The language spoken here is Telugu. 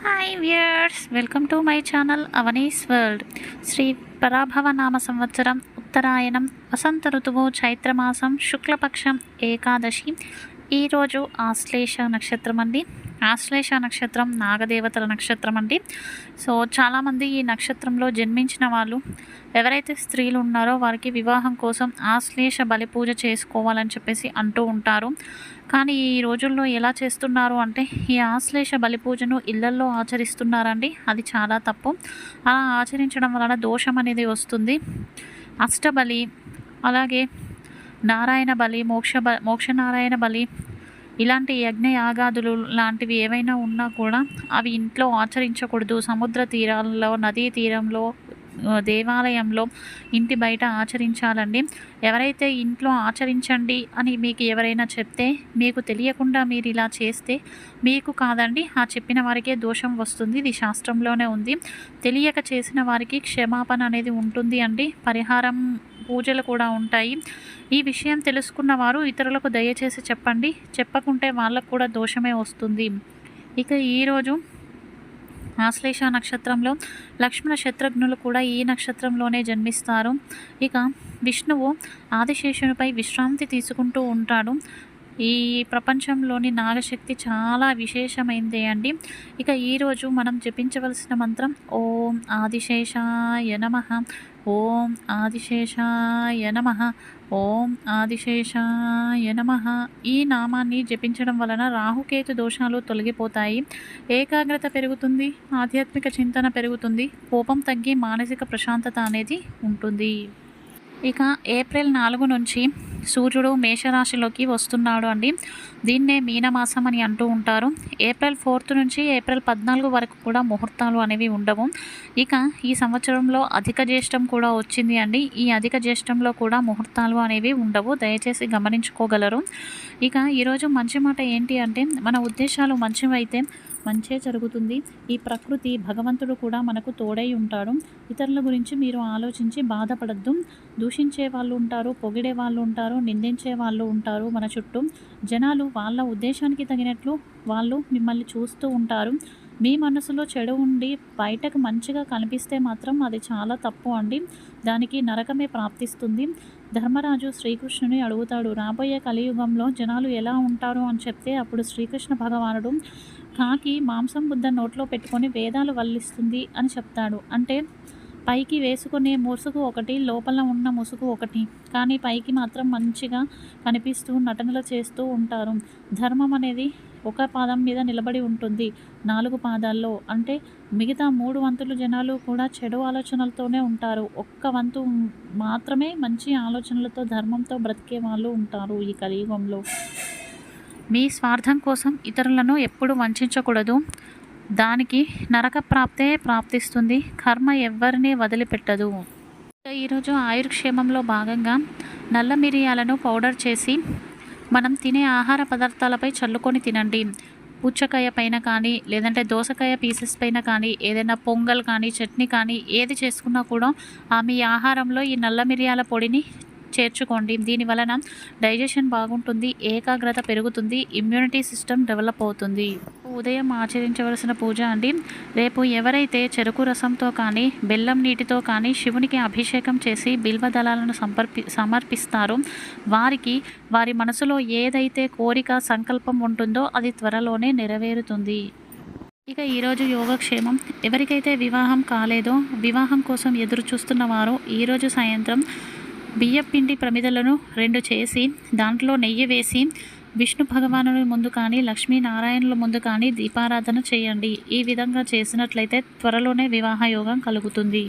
Hi viewers, welcome to my channel Avani's world. Sri Parabhava నామ సంవత్సరం, ఉత్తరాయణం, వసంత ఋతువు, చైత్రమాసం, శుక్లపక్షం, ఏకాదశి. ఈరోజు ఆశ్లేష నక్షత్రం అండి. ఆశ్లేష నక్షత్రం నాగదేవతల నక్షత్రం అండి. సో చాలామంది ఈ నక్షత్రంలో జన్మించిన వాళ్ళు ఎవరైతే స్త్రీలు ఉన్నారో వారికి వివాహం కోసం ఆశ్లేష బలి పూజ చేసుకోవాలని చెప్పేసి అంటూ ఉంటారు. కానీ ఈ రోజుల్లో ఎలా చేస్తున్నారు అంటే ఈ ఆశ్లేష బలి పూజను ఇళ్లల్లో ఆచరిస్తున్నారండి. అది చాలా తప్పు. అలా ఆచరించడం వలన దోషం అనేది వస్తుంది. అష్టబలి, అలాగే నారాయణ బలి, మోక్షనారాయణ బలి, ఇలాంటి యజ్ఞయాగాదులు లాంటివి ఏవైనా ఉన్నా కూడా అవి ఇంట్లో ఆచరించకూడదు. సముద్ర తీరాల్లో, నదీ తీరంలో, దేవాలయంలో, ఇంటి బయట ఆచరించాలండి. ఎవరైతే ఇంట్లో ఆచరించండి అని మీకు ఎవరైనా చెప్తే మీకు తెలియకుండా మీరు ఇలా చేస్తే మీకు కాదండి, ఆ చెప్పిన వారికే దోషం వస్తుంది. ఇది శాస్త్రంలోనే ఉంది. తెలియక చేసిన వారికి క్షమాపణ అనేది ఉంటుంది అండి. పరిహారం, పూజలు కూడా ఉంటాయి. ఈ విషయం తెలుసుకున్న వారు ఇతరులకు దయచేసి చెప్పండి. చెప్పకుంటే వాళ్ళకు కూడా దోషమే వస్తుంది. ఇక ఈరోజు ఆశ్లేష నక్షత్రంలో లక్ష్మణ శత్రుఘ్నులు కూడా ఈ నక్షత్రంలోనే జన్మిస్తారు. ఇక విష్ణువు ఆదిశేషునిపై విశ్రాంతి తీసుకుంటూ ఉంటాడు. ఈ ప్రపంచంలోని నాగశక్తి చాలా విశేషమైందే అండి. ఇక ఈరోజు మనం జపించవలసిన మంత్రం ఓం ఆదిశేషాయ నమః, ఓం ఆదిశేషాయ నమః, ఓం ఆదిశేషాయ నమః. ఈ నామాన్ని జపించడం వలన రాహుకేతు దోషాలు తొలగిపోతాయి, ఏకాగ్రత పెరుగుతుంది, ఆధ్యాత్మిక చింతన పెరుగుతుంది, కోపం తగ్గి మానసిక ప్రశాంతత అనేది ఉంటుంది. ఇక ఏప్రిల్ 4 నుంచి సూర్యుడు మేషరాశిలోకి వస్తున్నాడు అండి. దీన్నే మీనమాసం అని అంటూ ఉంటారు. ఏప్రిల్ 4 నుంచి ఏప్రిల్ 14 వరకు కూడా ముహూర్తాలు అనేవి ఉండవు. ఇక ఈ సంవత్సరంలో అధిక జ్యేష్టం కూడా వచ్చింది అండి. ఈ అధిక జ్యేష్టంలో కూడా ముహూర్తాలు అనేవి ఉండవు, దయచేసి గమనించుకోగలరు. ఇక ఈరోజు మంచి మాట ఏంటి అంటే మన ఉద్దేశాలు మంచివైతే మంచే జరుగుతుంది. ఈ ప్రకృతి, భగవంతుడు కూడా మనకు తోడై ఉంటాడు. ఇతరుల గురించి మీరు ఆలోచించి బాధపడద్దు. దూషించే వాళ్ళు ఉంటారు, పొగిడే వాళ్ళు ఉంటారు, నిందించే వాళ్ళు ఉంటారు. మన చుట్టూ జనాలు వాళ్ళ ఉద్దేశానికి తగినట్లు వాళ్ళు మిమ్మల్ని చూస్తూ ఉంటారు. మీ మనసులో చెడు ఉండి బయటకు మంచిగా కనిపిస్తే మాత్రం అది చాలా తప్పు అండి. దానికి నరకమే ప్రాప్తిస్తుంది. ధర్మరాజు శ్రీకృష్ణుని అడుగుతాడు, రాబోయే కలియుగంలో జనాలు ఎలా ఉంటారు అని చెప్తే అప్పుడు శ్రీకృష్ణ భగవానుడు కాకి మాంసం బుద్ధ నోట్లో పెట్టుకొని వేదాలు వల్లిస్తుంది అని చెప్తాడు. అంటే పైకి వేసుకునే ముసుగు ఒకటి, లోపల ఉన్న ముసుగు ఒకటి, కానీ పైకి మాత్రం మంచిగా కనిపిస్తూ నటనలు చేస్తూ ఉంటారు. ధర్మం అనేది ఒక పాదం మీద నిలబడి ఉంటుంది 4 పాదాల్లో. అంటే మిగతా 3 వంతులు జనాలు కూడా చెడు ఆలోచనలతోనే ఉంటారు. ఒక్క వంతు మాత్రమే మంచి ఆలోచనలతో, ధర్మంతో బ్రతికే వాళ్ళు ఉంటారు ఈ కలియుగంలో. మీ స్వార్థం కోసం ఇతరులను ఎప్పుడు వంచకూడదు. దానికి నరక ప్రాప్తే ప్రాప్తిస్తుంది. కర్మ ఎవ్వరిని వదిలిపెట్టదు. ఈరోజు ఆయుర్క్షేమంలో భాగంగా నల్ల మిరియాలను పౌడర్ చేసి మనం తినే ఆహార పదార్థాలపై చల్లుకొని తినండి. పుచ్చకాయ పైన కానీ, లేదంటే దోసకాయ పీసెస్ పైన కానీ, ఏదైనా పొంగల్ కానీ, చట్నీ కానీ ఏది చేసుకున్నా కూడా మీ ఆహారంలో ఈ నల్ల మిరియాల పొడిని చేర్చుకోండి. దీని వలన డైజెషన్ బాగుంటుంది, ఏకాగ్రత పెరుగుతుంది, ఇమ్యూనిటీ సిస్టమ్ డెవలప్ అవుతుంది. ఉదయం ఆచరించవలసిన పూజ అండి. రేపు ఎవరైతే చెరుకు రసంతో కానీ, బెల్లం నీటితో కానీ శివునికి అభిషేకం చేసి బిల్వదళాలను సమర్పిస్తారో వారికి వారి మనసులో ఏదైతే కోరిక, సంకల్పం ఉంటుందో అది త్వరలోనే నెరవేరుతుంది. ఇక ఈరోజు యోగక్షేమం. ఎవరికైతే వివాహం కాలేదో, వివాహం కోసం ఎదురు చూస్తున్నవారో ఈరోజు సాయంత్రం బియ్యపిండి ప్రమిదలను 2 చేసి దాంట్లో నెయ్యి వేసి విష్ణు భగవానుని ముందు కానీ, లక్ష్మీనారాయణుల ముందు కానీ దీపారాధన చేయండి. ఈ విధంగా చేసినట్లయితే త్వరలోనే వివాహ యోగం కలుగుతుంది.